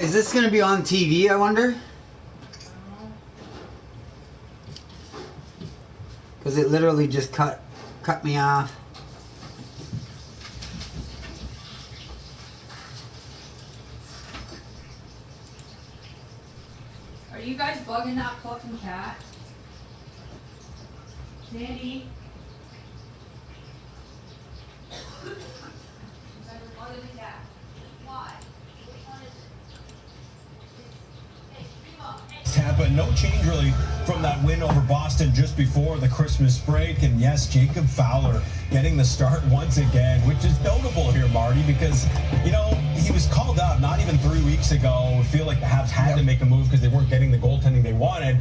Is this going to be on TV, I wonder? Because it literally just cut me off. Are you guys bugging that fucking cat? Sandy? Bugging the cat. Why? Which one is it? Hey, Primo, hey. Tampa, no change really from that win over Boston just before the Christmas break. And yes, Jacob Fowler getting the start once again, which is notable here, Marty, because, you know, he was called up not even 3 weeks ago. I feel like the Habs had to make a move because they weren't getting the goaltending they wanted.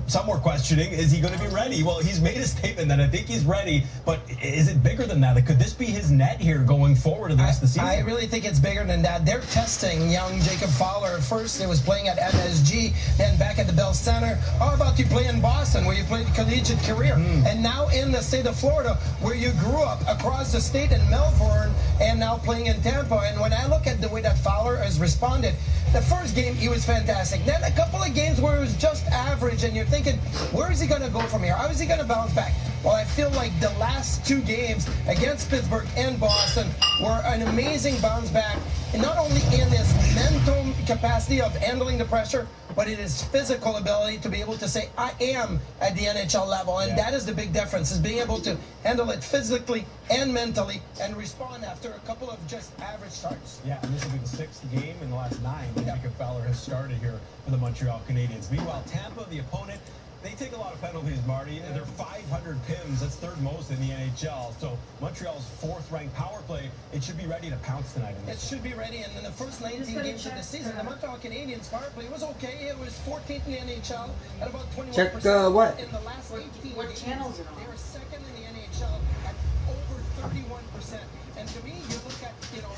Some were questioning, is he going to be ready? Well, he's made a statement that I think he's ready, but is it bigger than that? Like, could this be his net here going forward to the rest of the season? I really think it's bigger than that. They're testing young Jacob Fowler. At first, it was playing at MSG, then back at the Bell Center. How about you play in Boston, where you played a collegiate career? And now in the state of Florida, where you grew up, across the state in Melbourne, and now playing in Tampa. And when I look at the way that Fowler has responded, the first game, he was fantastic. Then a couple of games where it was just average, and you're thinking, where is he going to go from here? How is he going to bounce back? Well, I feel like the last two games against Pittsburgh and Boston were an amazing bounce back, and not only in his mental capacity of handling the pressure, but in his physical ability to be able to say, I am at the NHL level. And that is the big difference, is being able to handle it physically and mentally and respond after a couple of just average starts. Yeah, and this will be the sixth game in the last 9 that Jacob Fowler has started here for the Montreal Canadiens. Meanwhile, Tampa, the opponent, they take a lot of penalties, Marty. They're 500 PIMs. That's third most in the NHL. So Montreal's fourth-ranked power play, it should be ready to pounce tonight. It should be ready. And in the first 19 games of the season, the Montreal Canadiens power play was okay. It was 14th in the NHL at about 21%. Check what? In the last 18 what games, channels are on? they were second in the NHL at over 31%. And to me, you look at, you know,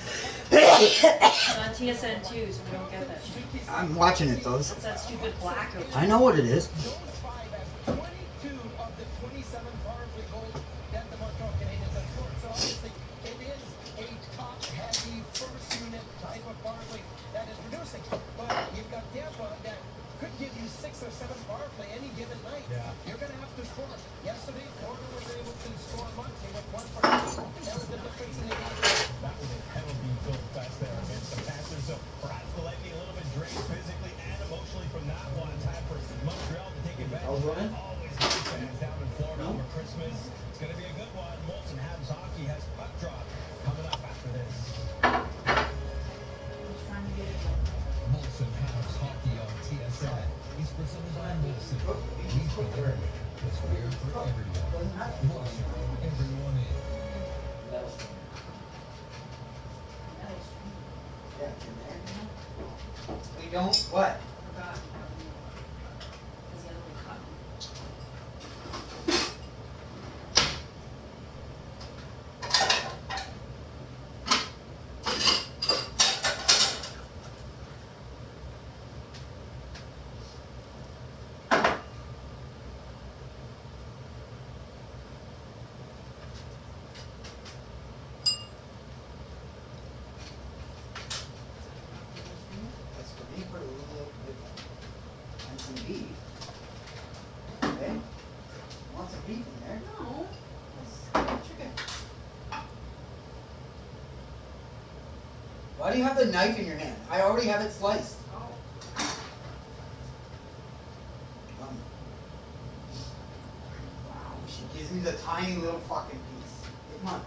It's on TSN too, so we don't get that. I'm watching it, though. What's that stupid blackout? I know what it is. those five have 22 of the 27 power play goals that the Montreal Canadiens have scored. So obviously, it is a top-heavy first unit type of power play that is producing. But you've got Tampa that could give you 6 or 7 power play any given night. You're going to have to score. Yesterday, Florida was able to score much. They went 1 for 2. That was the difference in the game. That was a penalty-filled fest there against the Panthers. So perhaps the Lightning a little bit drained physically and emotionally from that one. Time for Montreal to take advantage. Always good fans down in Florida over Christmas. It's going to be a good one. Molson Habs hockey has puck drop coming up after this. Molson Habs hockey on TSN is presented by Molson. We prepare it's weird for everyone. Molson, everyone in. We don't what? Put a little bit and some beef. Okay? Want some beef in there? No. That's chicken. Why do you have the knife in your hand? I already have it sliced. Oh. Wow, she gives me the tiny little fucking piece. Come on.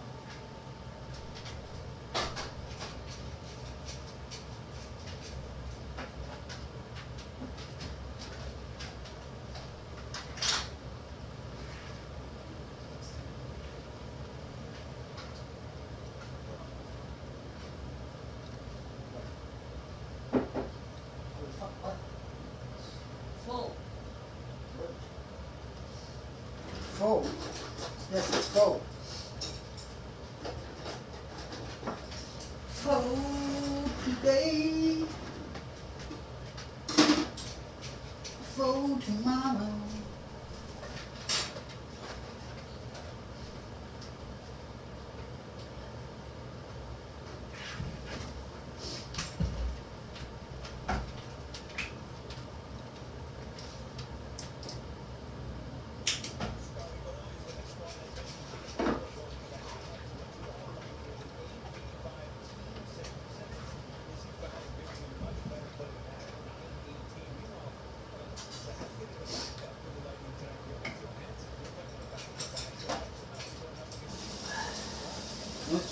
Full. Yes, it's full. Full today. Full tomorrow.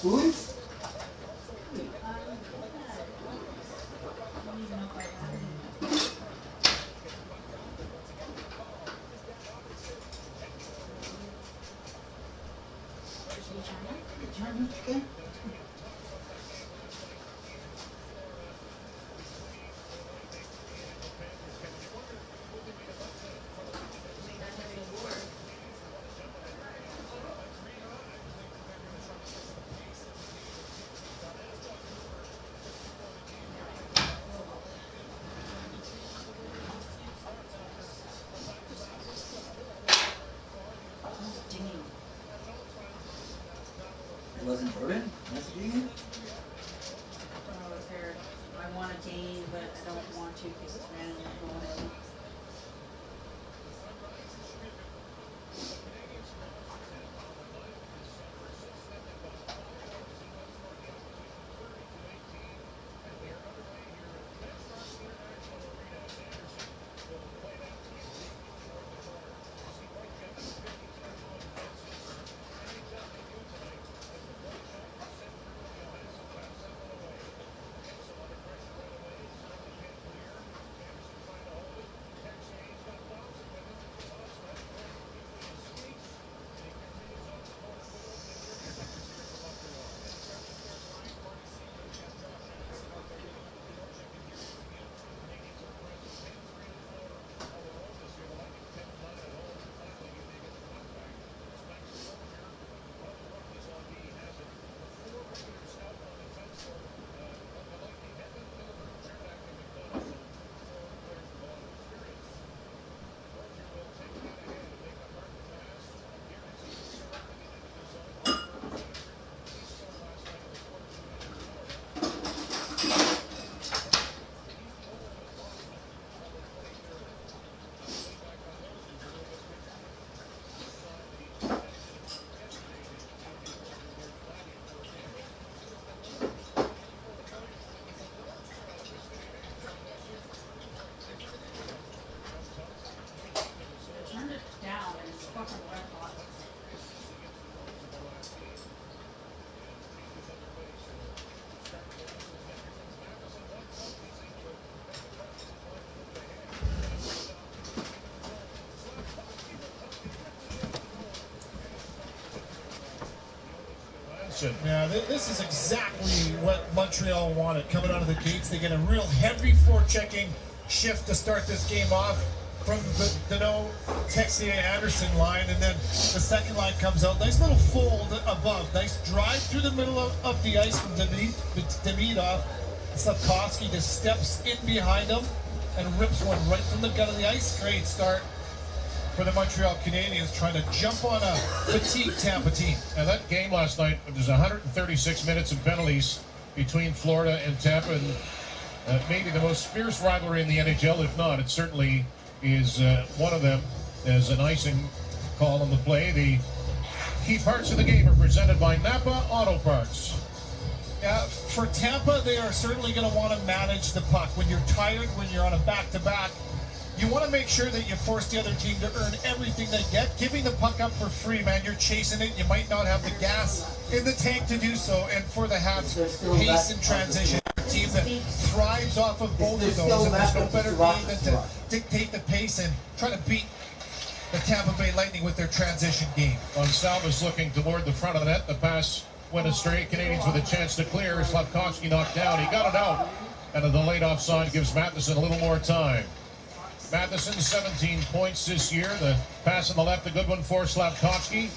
Spoons? China? Okay. Dinging. It wasn't Jordan messaging you? Oh, if they're, I want a game, but I don't want to because it's randomly going out. I turned it down and it's fucking red hot. Yeah, this is exactly what Montreal wanted coming out of the gates. They get a real heavy forechecking shift to start this game off from the Dano, Texier, Anderson line, and then the second line comes out. Nice little fold above. Nice drive through the middle of the ice from Demidov. Slavkovsky just steps in behind him and rips one right from the gut of the ice. Great start for the Montreal Canadiens, trying to jump on a fatigued Tampa team. Now that game last night, there's 136 minutes of penalties between Florida and Tampa, and maybe the most fierce rivalry in the NHL. If not, it certainly is one of them. As an icing call on the play, the key parts of the game are presented by Napa Auto Parts. Yeah, for Tampa, they are certainly going to want to manage the puck. When you're tired, when you're on a back-to-back, you want to make sure that you force the other team to earn everything they get. Giving the puck up for free, man, you're chasing it. You might not have the gas in the tank to do so. And for the Habs, pace and transition. A team that thrives off of both of those. And there's no better game than to dictate the pace and try to beat the Tampa Bay Lightning with their transition game. Gonsalves looking toward the front of the net. The pass went astray. Canadians with a chance to clear. Slavkovsky knocked down. He got it out. And a delayed offside gives Matheson a little more time. Matheson, 17 points this year. The pass on the left, a good one for Slavkovsky.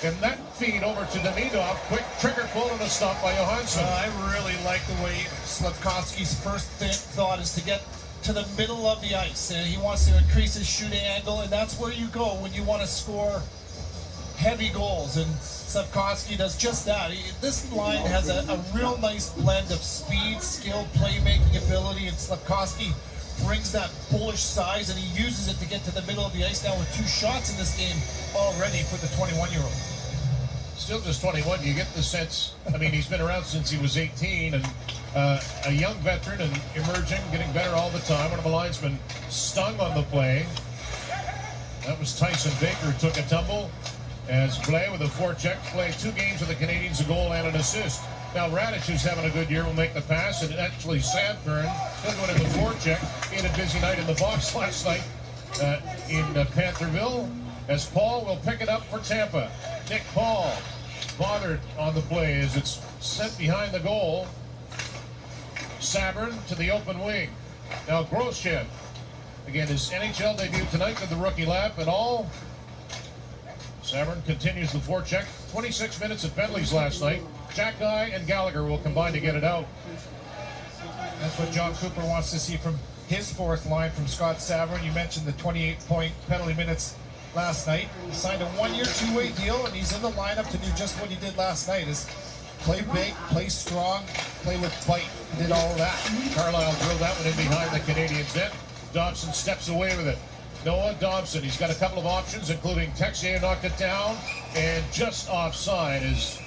And that feed over to Demidov. Quick trigger pull and a stop by Johansson. I really like the way Slavkovsky's first thought is to get to the middle of the ice. And he wants to increase his shooting angle, and that's where you go when you want to score heavy goals. And Slavkovsky does just that. This line has a real nice blend of speed, skill, playmaking ability, and Slavkovsky brings that bullish size, and he uses it to get to the middle of the ice now with 2 shots in this game already for the 21-year-old. Still just 21. You get the sense, I mean, he's been around since he was 18, and a young veteran and emerging, getting better all the time. One of the linesmen stung on the play. That was Tyson Baker who took a tumble. As Blais with a forecheck, played 2 games with the Canadians, a goal and an assist. Now Radish, who's having a good year, will make the pass, and actually Sandburn, still going in the forecheck. He had a busy night in the box last night in Pantherville, as Paul will pick it up for Tampa. Nick Paul bothered on the play as it's sent behind the goal. Sabern to the open wing. Now Grosjean, again, his NHL debut tonight with the rookie lap and all. Sabern continues the forecheck. 26 minutes at Bentley's last night. Jack Guy and Gallagher will combine to get it out. That's what John Cooper wants to see from his fourth line from Scott Sabern. You mentioned the 28-point penalty minutes last night. He signed a 1-year, 2-way deal, and he's in the lineup to do just what he did last night, is play big, play strong, play with bite. He did all of that. Carlisle drilled that one in behind the Canadians' net. Dobson steps away with it. Noah Dobson, he's got a couple of options, including Texier knocked it down, and just offside as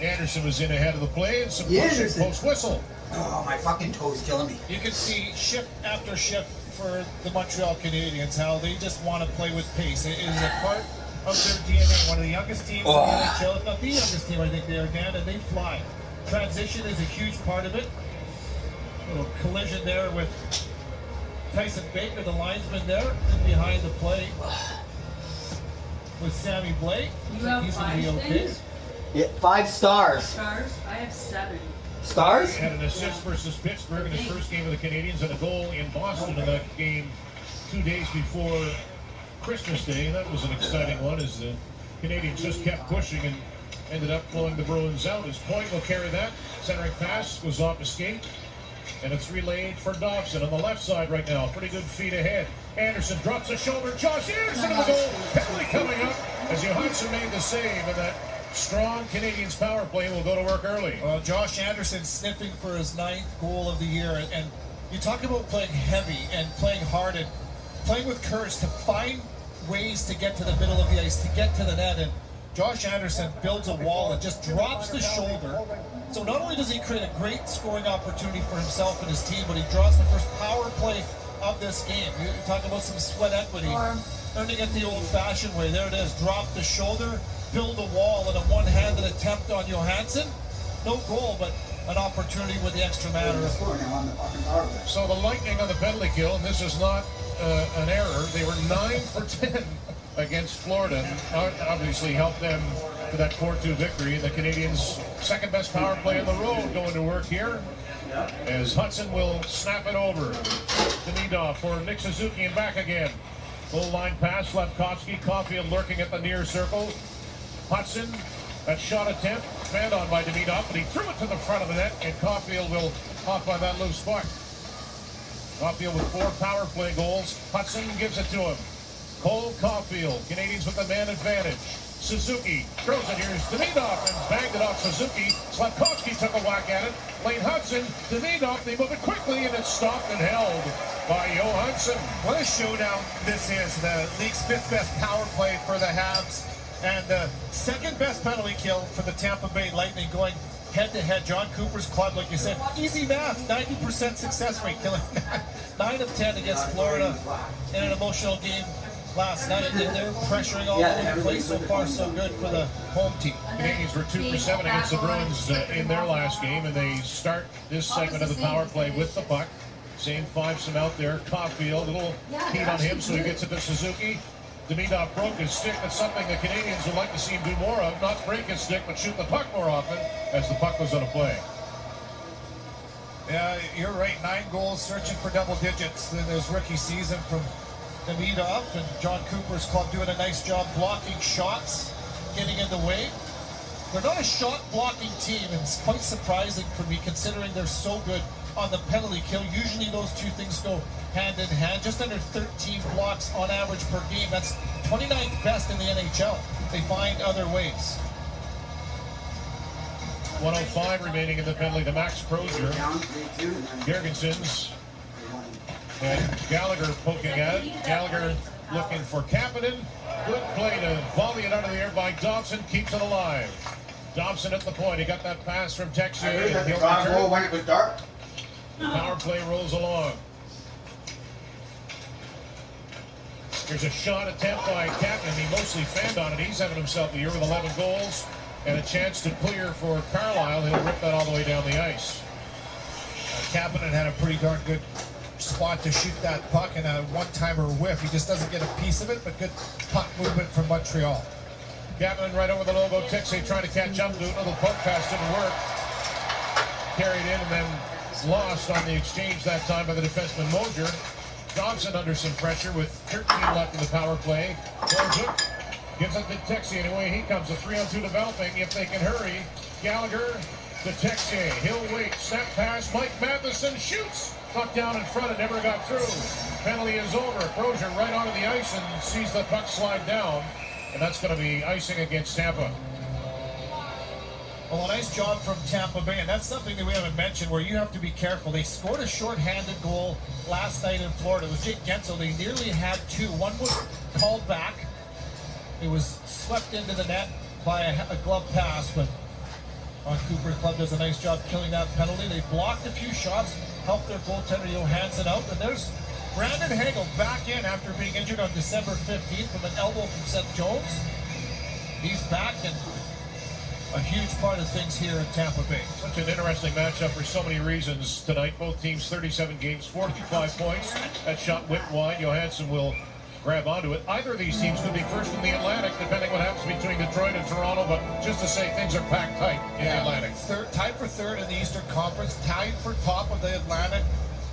Anderson was in ahead of the play, and some pushing post whistle. Oh, my fucking toe's killing me. You can see shift after shift for the Montreal Canadiens, how they just want to play with pace. It is a part of their DNA. One of the youngest teams in the NHL, if not the youngest team, I think they are, Dan, and they fly. Transition is a huge part of it. A little collision there with Tyson Baker, the linesman there, and behind the play with Sammy Blais. You have He's going 5 to be okay. things? Yeah, 5 stars. Stars? I have 7. Stars? He had an assist versus Pittsburgh in his first game of the Canadians and a goal in Boston in that game 2 days before Christmas Day. That was an exciting one as the Canadians just kept pushing and ended up blowing the Bruins out. As Point will carry that. Centering pass was off his skate. And it's relayed for Dobson on the left side right now. Pretty good feet ahead. Anderson drops a shoulder. Josh Anderson in the goal. Penalty coming up as Johansson made the save. And that strong Canadians power play will go to work early. Well, Josh Anderson sniffing for his 9th goal of the year. And you talk about playing heavy and playing hard and playing with courage to find ways to get to the middle of the ice, to get to the net. And Josh Anderson builds a wall and just drops the shoulder. So not only does he create a great scoring opportunity for himself and his team, but he draws the first power play of this game. You talk about some sweat equity. Learning it the old-fashioned way. There it is. Drop the shoulder, build a wall, and a one-handed attempt on Johansson. No goal, but an opportunity with the extra matter. So the Lightning on the penalty kill, and this is not an error. They were 9 for 10 against Florida. Obviously helped them for that 4-2 victory. The Canadians' second best power play on the road going to work here. As Hudson will snap it over to Nedoff for Nick Suzuki and back again. Full line pass, Slavkovsky, Caulfield lurking at the near circle. Hudson, that shot attempt, fanned on by Demidov, but he threw it to the front of the net, and Caulfield will hop on that loose puck. Caulfield with 4 power play goals. Hudson gives it to him. Cole Caulfield, Canadians with the man advantage. Suzuki throws it. Here's Demidov and banged it off Suzuki. Slavkovsky took a whack at it. Lane Hudson, Demidov, they move it quickly, and it's stopped and held by Johansson. What a showdown this is. The league's 5th best power play for the Habs and the 2nd best penalty kill for the Tampa Bay Lightning, going head-to-head. John Cooper's club, like you said, easy math, 90% success rate, killing 9 of 10 against Florida in an emotional game last night, and they're pressuring all over the place. So far, so good for the home team. Canadians were 2 for 7 against the Bruins in their last game, and they start this segment of the power play with the puck. Same 5-some out there. Caulfield, a little heat on him, so he gets it to Suzuki. Demidov broke his stick. That's something the Canadians would like to see him do more of. Not break his stick, but shoot the puck more often as the puck was on a play. Yeah, you're right. 9 goals, searching for double digits in his rookie season from Demidov, and John Cooper's club doing a nice job blocking shots, getting in the way. They're not a shot-blocking team, and it's quite surprising for me considering they're so good on the penalty kill. Usually those two things go hand in hand. Just under 13 blocks on average per game. That's 29th best in the NHL. They find other ways. 105 remaining in the penalty to Max Crozier. Gergensons and Gallagher poking at it. Gallagher looking for Kapanen. Good play to volley it out of the air by Dobson. Keeps it alive. Dobson at the point. He got that pass from Texier. When it was dark. The power play rolls along. There's a shot attempt by Kaplan. He mostly fanned on it. He's having himself a year with 11 goals and a chance to clear for Carlisle. He'll rip that all the way down the ice. Kapanen had a pretty darn good spot to shoot that puck and a one-timer whiff. He just doesn't get a piece of it, but good puck movement from Montreal. Kapanen right over the logo. Texier trying to catch up to it. Little poke pass didn't work. Carried in and then lost on the exchange that time by the defenseman Mosier. Johnson under some pressure with 13 left in the power play. Gives it to Texier anyway. He comes. A 3-on-2 developing if they can hurry. Gallagher to Texier. He'll wait. Step pass. Mike Matheson shoots. Knocked down in front. It never got through. Penalty is over. Crozier right onto the ice and sees the puck slide down. And that's going to be icing against Tampa. Well, a nice job from Tampa Bay, and that's something that we haven't mentioned where you have to be careful. They scored a shorthanded goal last night in Florida. It was Jake Gensel. They nearly had two. One was called back. It was swept into the net by a glove pass, but Vancouver Club does a nice job killing that penalty. They blocked a few shots, helped their goaltender Johansson out, and there's Brandon Hagel back in after being injured on December 15th from an elbow from Seth Jones. He's back and a huge part of things here in Tampa Bay. Such an interesting matchup for so many reasons tonight. Both teams 37 games, 45 points. That shot whipped wide. Johansson will grab onto it. Either of these teams could be first in the Atlantic, depending what happens between Detroit and Toronto. But just to say, things are packed tight in the Atlantic. Tied for third in the Eastern Conference, tied for top of the Atlantic.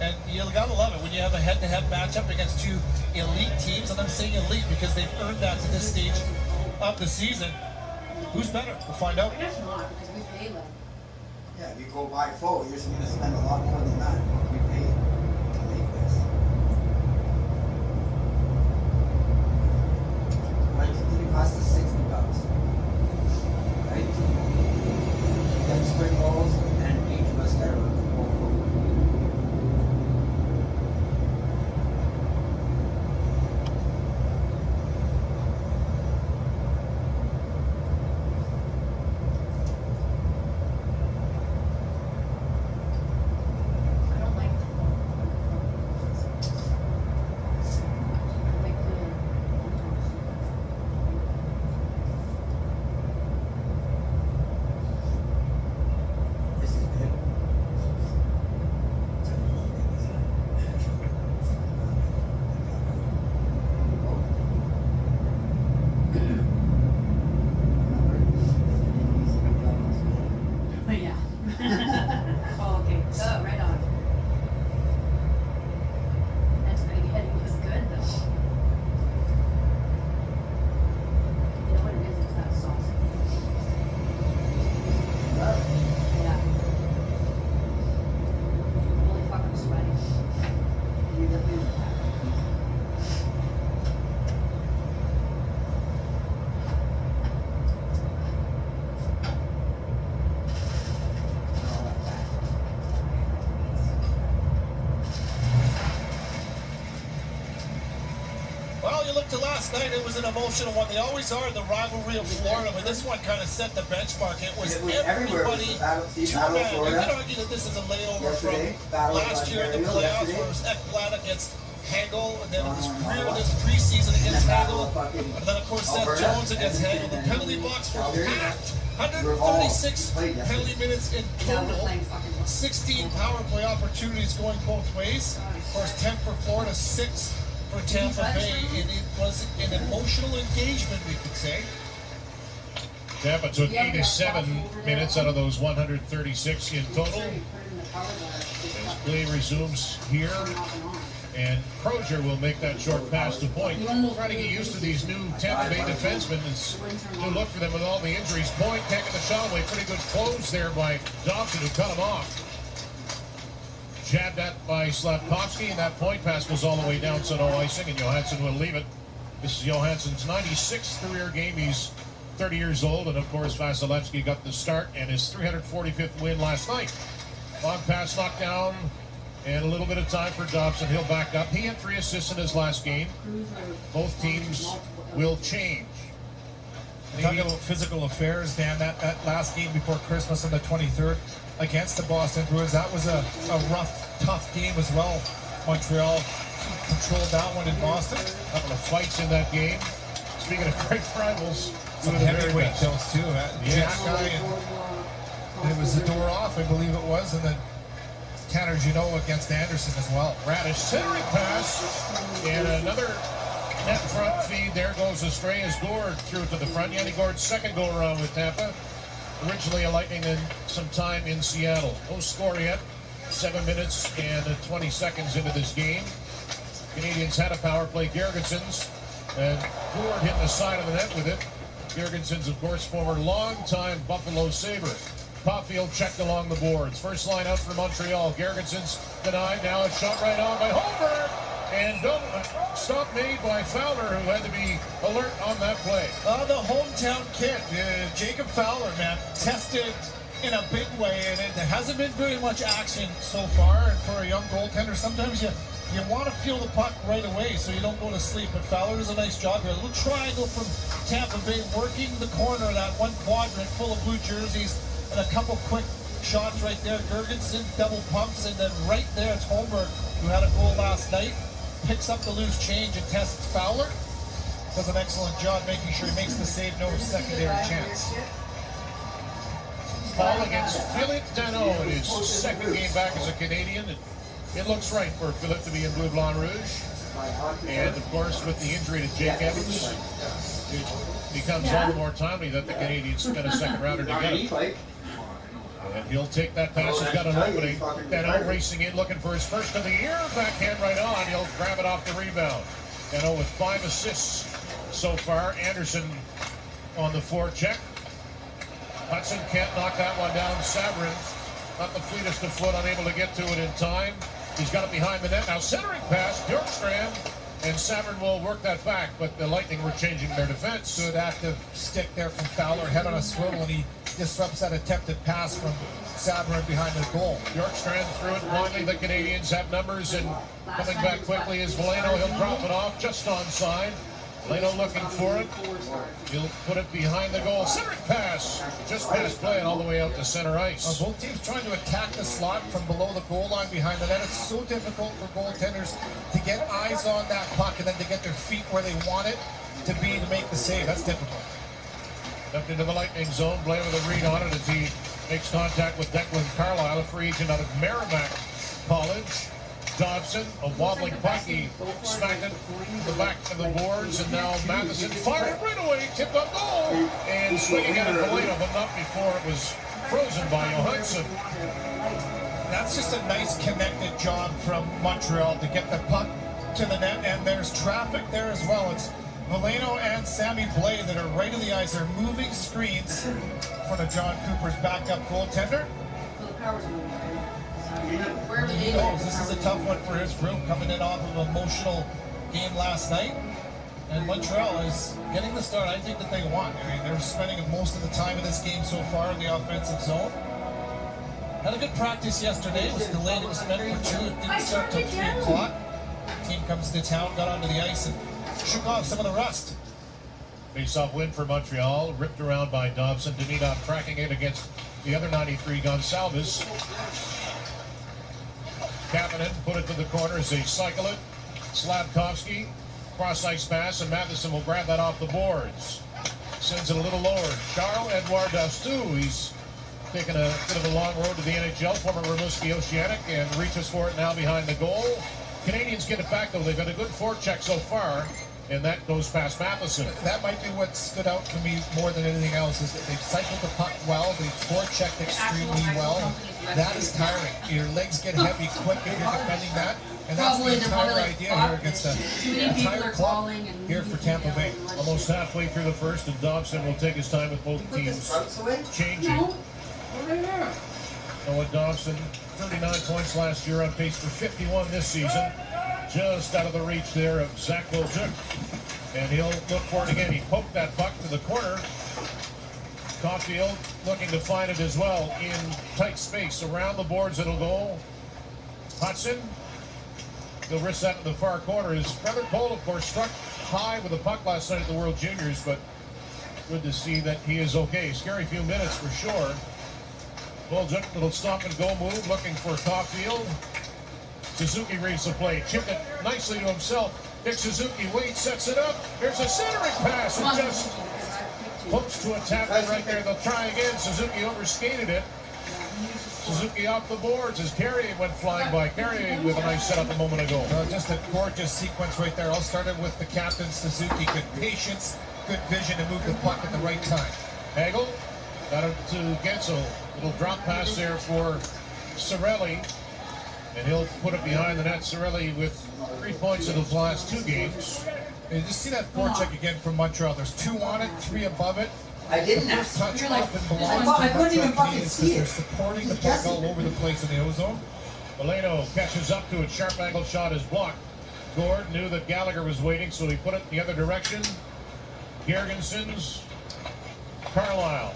And you gotta love it when you have a head-to-head matchup against two elite teams. And I'm saying elite because they've earned that to this stage of the season. Who's better? We'll find out. I guess not, because we pay them. Yeah, if you go by full, you're just going to spend a lot more than that. We paid to make this. Why did it cost us $60? Right? Then spring rolls and each of us got a Oh, okay. Oh, right on. That's pretty good. It was good, though. You know what it is? It's that sauce. Yeah. Really fucking sweaty. You get me with that. To last night, it was an emotional one. They always are, the rivalry of Florida, but this one kind of set the benchmark. It was everybody to man. You can argue that this is a layover from last year in the playoffs, where it was Ekblad against Hagel, and then it was Greer this preseason against Hagel, and then of course Seth Jones against Hagel. The penalty box was packed. 136 penalty minutes in total. 16 power play opportunities going both ways. Of course, 10 for Florida, 6 for Tampa Bay, and it was an emotional engagement, we could say. Tampa took 87 minutes out of those 136 in total. As play resumes here, and Crozier will make that short pass to Point. Trying to get used to these new Tampa Bay defensemen. It's a new look for them with all the injuries. Point taking the shot away. Pretty good close there by Dobson, who cut him off. Jabbed at by Slavkovsky, and that Point pass goes all the way down, so no icing, and Johansson will leave it. This is Johansson's 96th career game. He's 30 years old, and of course Vasilevsky got the start and his 345th win last night. Long pass knocked down, and a little bit of time for Dobson. He'll back up. He had 3 assists in his last game. Both teams will change. Talking about physical affairs, Dan, that last game before Christmas on the 23rd against the Boston Bruins, that was a rough, tough game as well. Montreal controlled that one in Boston. A couple of fights in that game. Speaking of great rivals, Some two of the very heavyweight best. kills too. Jack guy, and it was the door off, I believe it was, and then Tanner Junot against Anderson as well. Radish centering pass, and another net front feed there goes astray as Gord threw it to the front. Yanni Gord's second go around with Tampa. Originally a Lightning in some time in Seattle. No score yet. 7 minutes and 20 seconds into this game. Canadians had a power play. Gergensons and Gord hitting the side of the net with it. Gergensons, of course, former longtime Buffalo Sabre. Caulfield checked along the boards. First line out for Montreal. Gergensons denied. Now a shot right on by Holmberg. And stop made by Fowler, who had to be alert on that play. The hometown kid, Jacob Fowler, man, tested in a big way, and it hasn't been very much action so far. And for a young goaltender, sometimes you want to feel the puck right away so you don't go to sleep. But Fowler does a nice job here. A little triangle from Tampa Bay, working the corner of that one quadrant full of blue jerseys, and a couple quick shots right there. Gergensen double pumps, and then right there it's Holmberg, who had a goal last night, picks up the loose change and tests Fowler. Does an excellent job making sure he makes the save, no secondary chance. Paul against Philippe Danault in his second game back as a Canadian. It looks right for Philippe to be in Bleu Blanc Rouge. And of course, with the injury to Jake Evans, it becomes all the more timely that the Canadians spent a second rounder to get him. And he'll take that pass. He's got an opening. Danault racing in, looking for his first of the year. Backhand right on. He'll grab it off the rebound. Danault with 5 assists so far. Anderson on the forecheck. Hudson can't knock that one down. Sabrin, not the fleetest of foot, unable to get to it in time. He's got it behind the net. Now centering pass, Bjorkstrand, and Sabrin will work that back, but the Lightning were changing their defense. Good active stick there from Fowler, head on a swivel, and he disrupts that attempted pass from Sabrin behind the goal. Bjorkstrand threw it blindly. The Canadians have numbers, and coming back quickly is Veleno. He'll drop it off just onside. Veleno looking for it. He'll put it behind the goal. Centering pass, just past play and all the way out to center ice. Both teams trying to attack the slot from below the goal line behind the net. It's so difficult for goaltenders to get eyes on that puck and then to get their feet where they want it to be to make the save. That's difficult. Up into the Lightning zone. Blair with a read on it as he makes contact with Declan Carlisle, a free agent out of Merrimack College. Dobson, a wobbling puck, he smacked it to the back of the boards, and now Matheson fired it right away, tipped up goal, and swinging at it Veleno, but not before it was frozen by Johansson. That's just a nice connected job from Montreal to get the puck to the net, and there's traffic there as well. It's Veleno and Sammy Blais that are right in the ice. They're moving screens in front of John Cooper's backup goaltender. He knows this is a tough one for his group, coming in off of an emotional game last night. And Montreal is getting the start I think that they want. I mean, they're spending most of the time in this game so far in the offensive zone. Had a good practice yesterday. It was delayed. It was meant for 2. It didn't start till 3 o'clock. Team comes to town, got onto the ice, and shook off some of the rust. Face-off win for Montreal, ripped around by Dobson. Demidov tracking it against the other 93, Gonsalves. Kapanen put it to the corner as they cycle it. Slavkovsky, cross-ice pass, and Matheson will grab that off the boards. Sends it a little lower. Charles-Edouard Dastou, he's taken a bit of a long road to the NHL, former Rimouski Oceanic, and reaches for it now behind the goal. Canadians get it back, though. They've got a good forecheck so far, and that goes past Matheson. That might be what stood out for me more than anything else, is that they've cycled the puck well, they've forechecked extremely well. That is tiring. Your legs get heavy quick if you're defending that, and that's the entire idea here against the entire club here for Tampa Bay. Almost halfway through the first, and Dobson will take his time with both teams changing. Noah Dobson, 39 points last year, on pace for 51 this season. Just out of the reach there of Zach Bolduc. And he'll look for it again. He poked that puck to the corner. Caulfield looking to find it as well in tight space. Around the boards it'll go. Hudson. He'll risk that in the far corner. As Trevor Cole, of course, struck high with the puck last night at the World Juniors, but good to see that he is okay. Scary few minutes for sure. Bolduc, little stop and go move, looking for Caulfield. Suzuki reads the play, chipped it nicely to himself. Nick Suzuki waits, sets it up. Here's a centering pass. It just hooks to a tapper right there. They'll try again. Suzuki overskated it. Suzuki off the boards as Carrier went flying by. Carrier with a nice setup a moment ago. Just a gorgeous sequence right there. All started with the captain, Suzuki. Good patience, good vision to move the puck at the right time. Hagel got it to Gensel. Little drop pass there for Cirelli. And he'll put it behind the net. Cirelli with 3 points in his last 2 games. And you see that forecheck again from Montreal. There's 2 on it, 3 above it. I didn't The first touch You're like, often belongs I to couldn't even Montreal fucking Canadiens see because they're it. supporting the puck all over the place in the ozone. Milano catches up to it. Sharp angle shot is blocked. Gord knew that Gallagher was waiting, so he put it in the other direction. Gergensons. Carlisle,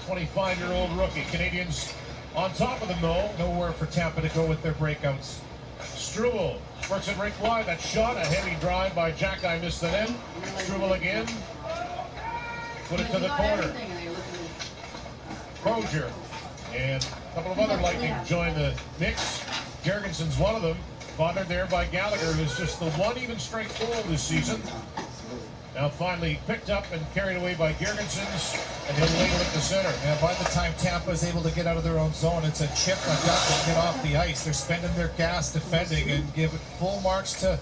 25-year-old rookie. Canadians on top of them, though. Nowhere for Tampa to go with their breakouts. Struble works it right wide. That shot, a heavy drive by Jackeye, missed the net. Struble again. Put it to the corner. Crozier and a couple of other Lightning join the mix. Gergenson's one of them. Bothered there by Gallagher, who's just the one even strength goal this season. Now finally picked up and carried away by Gergensons, and he'll ladle it to center. And by the time Tampa is able to get out of their own zone, it's a chip like that to get off the ice. They're spending their gas defending and give full marks to